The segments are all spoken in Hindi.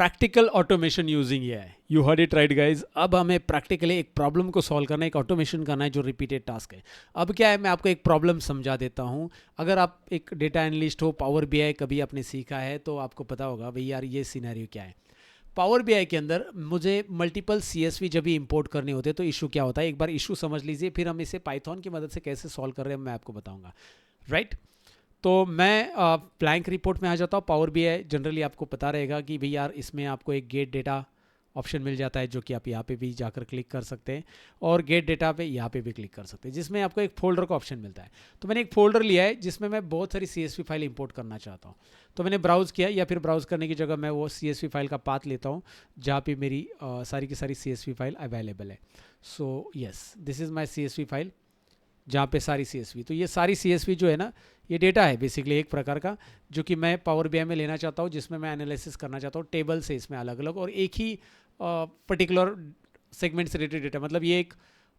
प्रैक्टिकल ऑटोमेशन यूजिंग ये है, you heard it right guys. अब हमें प्रैक्टिकली एक प्रॉब्लम को सॉल्व करना है, एक ऑटोमेशन करना है जो रिपीटेड टास्क है। अब क्या है, मैं आपको एक प्रॉब्लम समझा देता हूँ। अगर आप एक डेटा एनालिस्ट हो, पावर बीआई कभी आपने सीखा है तो आपको पता होगा भाई यार ये सिनेरियो क्या है। पावर बीआई के अंदर मुझे मल्टीपल सीएसवी जब भी इंपोर्ट करने होते हैं तो इशू क्या होता है, एक बार इशू समझ लीजिए, फिर हम इसे पाइथन की मदद से कैसे सॉल्व कर रहे हैं मैं आपको बताऊंगा, राइट। तो मैं ब्लैंक रिपोर्ट में आ जाता हूँ। पावर बीआई जनरली आपको पता रहेगा कि भाई यार इसमें आपको एक गेट डेटा ऑप्शन मिल जाता है जो कि आप यहाँ पे भी जाकर क्लिक कर सकते हैं, और गेट डेटा पे यहाँ पे भी क्लिक कर सकते हैं, जिसमें आपको एक फोल्डर का ऑप्शन मिलता है। तो मैंने एक फोल्डर लिया है जिसमें मैं बहुत सारी सीएसवी फाइल इंपोर्ट करना चाहता हूँ। तो मैंने ब्राउज़ किया, या फिर ब्राउज़ करने की जगह मैं वो सीएसवी फाइल का पाथ लेता हूँ जहाँ पे मेरी सारी की सारी सीएसवी फाइल अवेलेबल है। So yes, this is my CSV file जहाँ पे सारी सीएसवी, तो ये सारी सीएसवी जो है ना, ये डेटा है बेसिकली एक प्रकार का, जो कि मैं पावर बीआई में लेना चाहता हूँ, जिसमें मैं एनालिसिस करना चाहता हूँ टेबल से इसमें अलग अलग, और एक ही पर्टिकुलर सेगमेंट से रिलेटेड डेटा। मतलब ये एक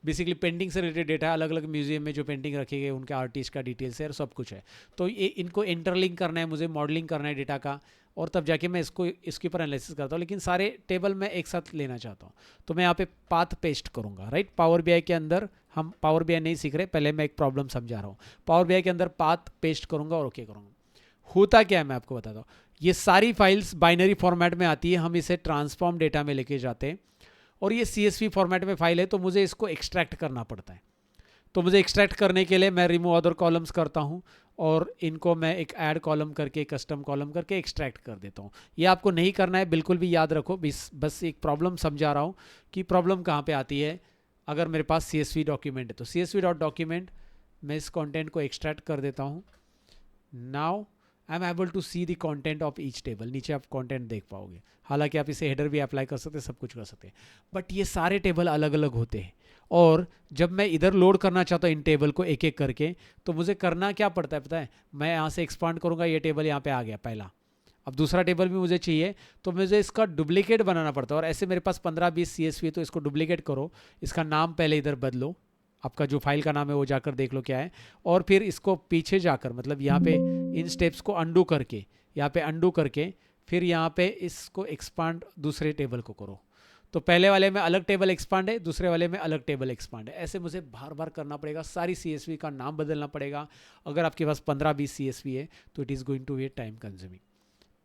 बेसिकली पेंटिंग से रिलेटेड डेटा है, अलग अलग म्यूजियम में जो पेंटिंग रखे गए उनके आर्टिस्ट का डिटेल्स है और सब कुछ है। तो ये इनको इंटरलिंक करना है, मुझे मॉडलिंग करना है डेटा का, और तब जाके मैं इसके ऊपर एनालिसिस करता हूँ। लेकिन सारे टेबल मैं एक साथ लेना चाहता हूँ, तो मैं यहाँ पे पाथ पेस्ट करूँगा, राइट। पावर बीआई के अंदर हम पावर बीआई नहीं सीख रहे, पहले मैं एक प्रॉब्लम समझा रहा हूँ। पावर बीआई के अंदर पाथ पेस्ट करूँगा और ओके करूँगा। होता क्या है मैं आपको बताता हूँ। ये सारी फाइल्स बाइनरी फॉर्मेट में आती है, हम इसे ट्रांसफॉर्म डेटा में लेके जाते हैं, और ये सीएसवी फॉर्मेट में फाइल है, तो मुझे इसको एक्सट्रैक्ट करना पड़ता है। तो मुझे एक्सट्रैक्ट करने के लिए मैं रिमूव अदर कॉलम्स करता हूँ, और इनको मैं एक ऐड कॉलम करके, कस्टम कॉलम करके एक्सट्रैक्ट कर देता हूँ। ये आपको नहीं करना है, बिल्कुल भी याद रखो, बस एक प्रॉब्लम समझा रहा हूँ कि प्रॉब्लम कहाँ पे आती है। अगर मेरे पास CSV डॉक्यूमेंट है तो CSV डॉट डॉक्यूमेंट, मैं इस कंटेंट को एक्सट्रैक्ट कर देता हूँ। Now I am able to see the content of each table. नीचे आप कंटेंट देख पाओगे, हालांकि आप इसे हेडर भी अप्लाई कर सकते हैं, सब कुछ कर सकते हैं, बट ये सारे टेबल अलग अलग होते हैं। और जब मैं इधर लोड करना चाहता हूँ इन टेबल को एक एक करके, तो मुझे करना क्या पड़ता है पता है, मैं यहाँ से एक्सपांड करूँगा, ये टेबल यहाँ पे आ गया पहला, अब दूसरा टेबल भी मुझे चाहिए, तो मुझे इसका डुप्लीकेट बनाना पड़ता है। और ऐसे मेरे पास 15-20 CSV है, तो इसको डुप्लीकेट करो, इसका नाम पहले इधर बदलो, आपका जो फाइल का नाम है वो जाकर देख लो क्या है, और फिर इसको पीछे जाकर, मतलब यहाँ पे इन स्टेप्स को अंडू करके, यहाँ पे अंडू करके, फिर यहाँ पे इसको एक्सपांड दूसरे टेबल को करो। तो पहले वाले में अलग टेबल एक्सपांड है, दूसरे वाले में अलग टेबल एक्सपांड है। ऐसे मुझे बार बार करना पड़ेगा, सारी CSV का नाम बदलना पड़ेगा। अगर आपके पास 15-20 CSV है तो it is going to be time consuming.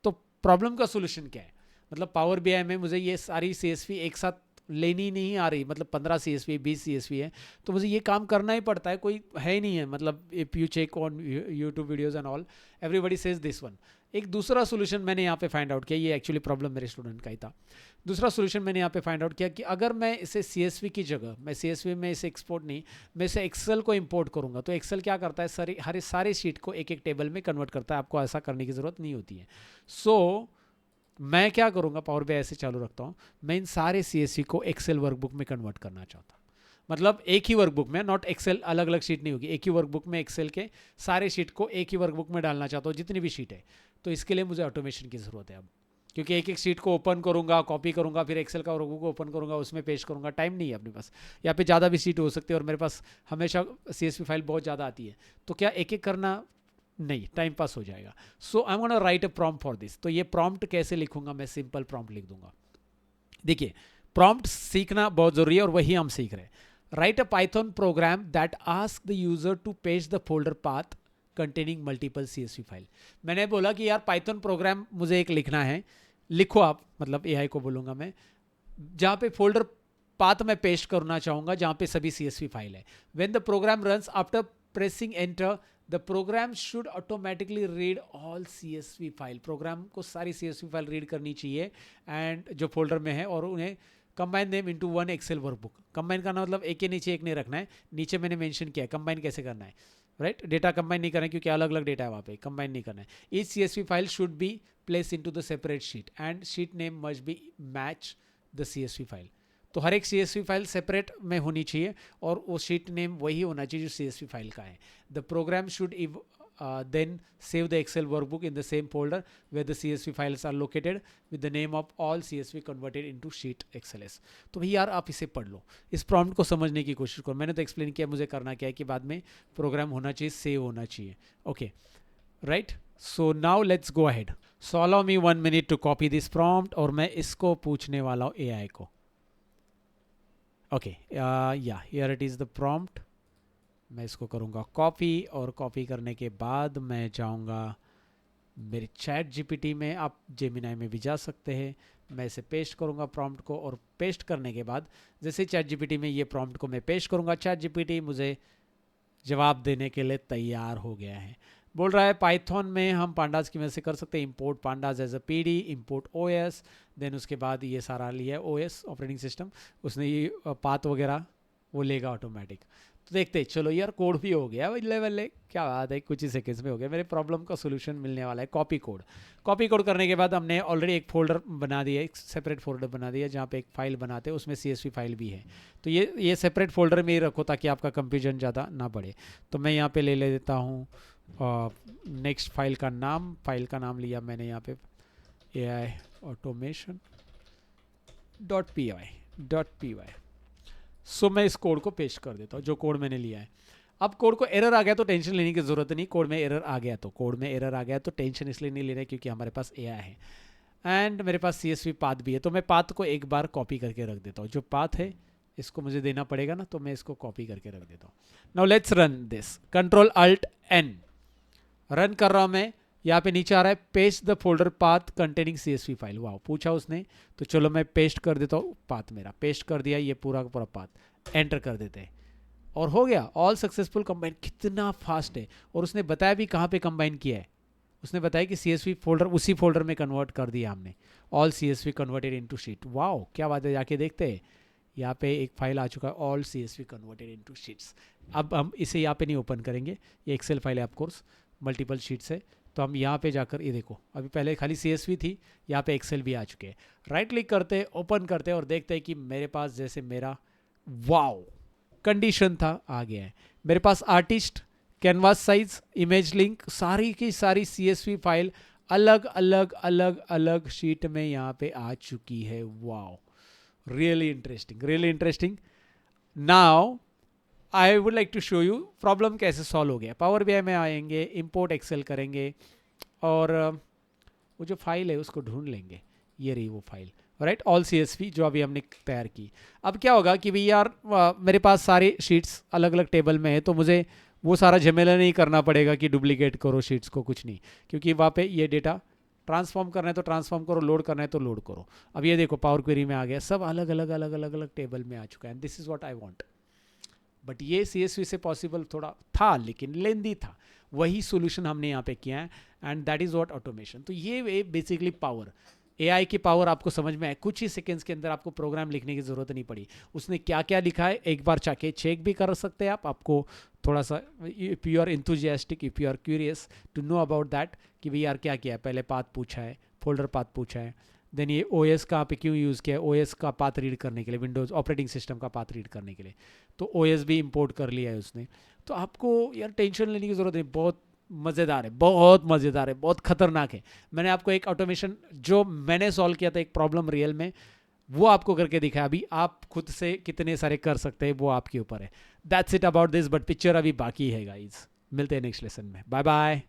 तो प्रॉब्लम का सोल्यूशन क्या है, मतलब पावर बीआई में मुझे ये सारी CSV एक साथ लेनी नहीं आ रही, मतलब 15 CSV 20 CSV है, तो मुझे ये काम करना ही पड़ता है, कोई है ही नहीं है। मतलब if you check on YouTube videos and all, everybody says this one. एक दूसरा सोल्यूशन मैंने यहाँ पे फाइंड आउट किया, ये एक्चुअली प्रॉब्लम मेरे स्टूडेंट का ही था। दूसरा सोल्यूशन मैंने यहाँ पे फाइंड आउट किया कि अगर मैं इसे CSV की जगह, मैं CSV में इसे एक्सपोर्ट नहीं, मैं इसे एक्सेल को इंपोर्ट करूँगा, तो एक्सेल क्या करता है, हर सारे शीट को एक एक टेबल में कन्वर्ट करता है। आपको ऐसा करने की ज़रूरत नहीं होती है। सो मैं क्या करूँगा, पावर बीआई ऐसे चालू रखता हूँ, मैं इन सारे CSV को एक्सेल वर्कबुक में कन्वर्ट करना चाहता हूँ। मतलब एक ही वर्कबुक में, नॉट एक्सेल अलग अलग शीट नहीं होगी, एक ही वर्कबुक में एक्सेल के सारे शीट को एक ही वर्कबुक में डालना चाहता हूँ, जितनी भी शीट है। तो इसके लिए मुझे ऑटोमेशन की ज़रूरत है अब, क्योंकि एक एक शीट को ओपन करूँगा, कॉपी करूँगा, फिर एक्सेल का वर्कबुक को ओपन करूँगा, उसमें पेस्ट करूँगा, टाइम नहीं है अपने पास। यहाँ पे ज़्यादा भी शीट हो सकती है, और मेरे पास हमेशा CSV फाइल बहुत ज़्यादा आती है, तो क्या एक एक करना नहीं, टाइम पास हो जाएगा। So I am gonna write a prompt for this. तो ये प्रॉम्प्ट कैसे लिखूंगा, मैं सिंपल प्रॉम्प्ट लिख दूंगा। देखिए, प्रॉम्प्ट सीखना बहुत जरूरी है, और वही हम सीख रहे हैं। Write a Python program that ask the user to paste the folder path containing multiple CSV file. मैंने बोला कि यार पाइथन प्रोग्राम मुझे एक लिखना है, लिखो आप, मतलब AI को बोलूँगा मैं, जहाँ पे फोल्डर पाथ मैं पेस्ट करना चाहूँगा जहाँ पे सभी CSV फाइल है। When the program runs, after pressing enter, the program should automatically read all CSV file. Program को सारी CSV फाइल रीड करनी चाहिए, एंड जो फोल्डर में है, और उन्हें combine them into one Excel workbook. Combine करना मतलब एक के नीचे एक नहीं रखना है, नीचे मैंने मेंशन किया है कंबाइन कैसे करना है, राइट। डेटा कंबाइन नहीं करना है क्योंकि अलग अलग डेटा है वहाँ पे, कंबाइन नहीं करना है। Each CSV file should be place into the separate sheet, and sheet name must be match the CSV file. तो हर एक CSV फाइल सेपरेट में होनी चाहिए, और वो शीट नेम वही होना चाहिए जो CSV फाइल का है। The program should then save the Excel workbook in the same folder where the CSV files are located with the name of all CSV converted into sheet XLS। तो भाई यार आप इसे पढ़ लो, इस प्रॉम्प्ट को समझने की कोशिश करो। मैंने तो एक्सप्लेन किया मुझे करना क्या है, कि बाद में प्रोग्राम होना चाहिए, सेव होना चाहिए। Okay, right. So now let's go ahead. So allow me 1 minute to copy this prompt और मैं इसको पूछने वाला हूँ AI को. ओके, या here it is the prompt. मैं इसको करूँगा कॉपी और कॉपी करने के बाद मैं जाऊँगा मेरे चैट जीपीटी में. आप जेमिनाई में भी जा सकते हैं. मैं इसे पेस्ट करूँगा प्रॉम्प्ट को और पेस्ट करने के बाद जैसे चैट जीपीटी में ये प्रॉम्प्ट को मैं पेस्ट करूँगा, चैट जीपीटी मुझे जवाब देने के लिए तैयार हो गया है. बोल रहा है पाइथन में हम पांडाज की मदद से कर सकते हैं import pandas as a PD, import OS. Then उसके बाद ये सारा लिया ओएस ऑपरेटिंग सिस्टम, उसने ये पाथ वगैरह वो लेगा ऑटोमेटिक. तो देखते चलो यार, कोड भी हो गया लेवल. क्या बात है, कुछ ही सेकेंड्स में हो गया. मेरे प्रॉब्लम का सोल्यूशन मिलने वाला है. Copy code. कॉपी कोड करने के बाद हमने ऑलरेडी एक फोल्डर बना दिया, एक सेपरेट फोल्डर बना दिया जहाँ पे एक फाइल बनाते हैं, उसमें CSV फाइल भी है. तो ये सेपरेट फोल्डर में ही रखो ताकि आपका कंफ्यूजन ज़्यादा ना बढ़े. तो मैं यहाँ पे ले देता हूँ नेक्स्ट फाइल का नाम लिया मैंने यहाँ पे AI automation .py. सो मैं इस कोड को पेस्ट कर देता हूँ जो कोड मैंने लिया है. अब कोड को एरर आ गया तो टेंशन लेने की ज़रूरत नहीं. कोड में एरर आ गया तो टेंशन इसलिए नहीं लेना क्योंकि हमारे पास AI है एंड मेरे पास CSV पाथ भी है. तो मैं पाथ को एक बार कॉपी करके रख देता हूँ. जो पाथ है इसको मुझे देना पड़ेगा ना, तो मैं इसको कॉपी करके रख देता हूँ. Now let's run this. Ctrl+Alt+N run कर रहा हूँ मैं. यहाँ पे नीचे आ रहा है paste the folder path containing CSV file. वाह, पूछा उसने, तो चलो मैं पेस्ट कर देता हूँ. पाथ मेरा पेस्ट कर दिया, ये पूरा का पूरा पाथ. एंटर कर देते हैं और हो गया. All successful combine. कितना फास्ट है. और उसने बताया भी कहाँ पे कंबाइन किया है. उसने बताया कि CSV फोल्डर उसी फोल्डर में कन्वर्ट कर दिया हमने. All CSV converted into sheet. Wow, क्या बात है. जाके देखते हैं. यहाँ पे एक फाइल आ चुका है, all CSV converted into sheets. अब हम इसे यहाँ पे नहीं ओपन करेंगे, ये एक्सेल फाइल है ऑफकोर्स, मल्टीपल शीट्स है. तो हम यहाँ पे जाकर ये देखो, अभी पहले खाली CSV थी, यहाँ पे एक्सेल भी आ चुके हैं. राइट क्लिक करते, ओपन करते और देखते हैं कि मेरे पास जैसे मेरा वाओ कंडीशन था आ गया है. मेरे पास artist, canvas size, image link, सारी की सारी CSV फाइल अलग अलग शीट में यहाँ पे आ चुकी है. Wow, really interesting. Now I would like to show you problem कैसे सॉल्व हो गया. पावर BI में आएंगे, इंपोर्ट एक्सेल करेंगे और वो जो फाइल है उसको ढूंढ लेंगे. ये रही वो फाइल, राइट, ऑल CSV जो अभी हमने तैयार की. अब क्या होगा कि भैया यार मेरे पास सारी शीट्स अलग अलग टेबल में है, तो मुझे वो सारा झमेला नहीं करना पड़ेगा कि डुप्लीकेट करो शीट्स को, कुछ नहीं, क्योंकि वहाँ पे ये डेटा ट्रांसफॉर्म करना है तो ट्रांसफॉर्म करो, लोड करना है तो लोड करो. अब ये देखो पावर क्वेरी में आ गया, सब अलग अलग टेबल में आ चुका है. This is what I want. But ये CSV से पॉसिबल थोड़ा था लेकिन लेंदी था. वही सॉल्यूशन हमने यहाँ पे किया है and that is what automation. तो ये बेसिकली पावर, AI की पावर आपको समझ में आए. कुछ ही सेकंड्स के अंदर आपको प्रोग्राम लिखने की ज़रूरत नहीं पड़ी. उसने क्या क्या लिखा है एक बार जाके चेक भी कर सकते हैं आप. आपको थोड़ा सा if you are enthusiastic, if you are curious to know about that कि भाई यार क्या किया है. पहले पाथ पूछा है, फोल्डर पाथ पूछा है, देन ये OS कहाँ पे क्यों यूज़ किया है, OS का पाथ रीड करने के लिए, विंडोज़ ऑपरेटिंग सिस्टम का पाथ रीड करने के लिए. तो OS भी इंपोर्ट कर लिया है उसने. तो आपको यार टेंशन लेने की ज़रूरत नहीं. बहुत मज़ेदार है, बहुत ख़तरनाक है. मैंने आपको एक ऑटोमेशन जो मैंने सॉल्व किया था, एक प्रॉब्लम रियल में, वो आपको करके दिखाया. अभी आप खुद से कितने सारे कर सकते हैं वो आपके ऊपर है. That's it about this. But picture अभी बाकी है गाइज. मिलते हैं नेक्स्ट लेसन में. Bye bye.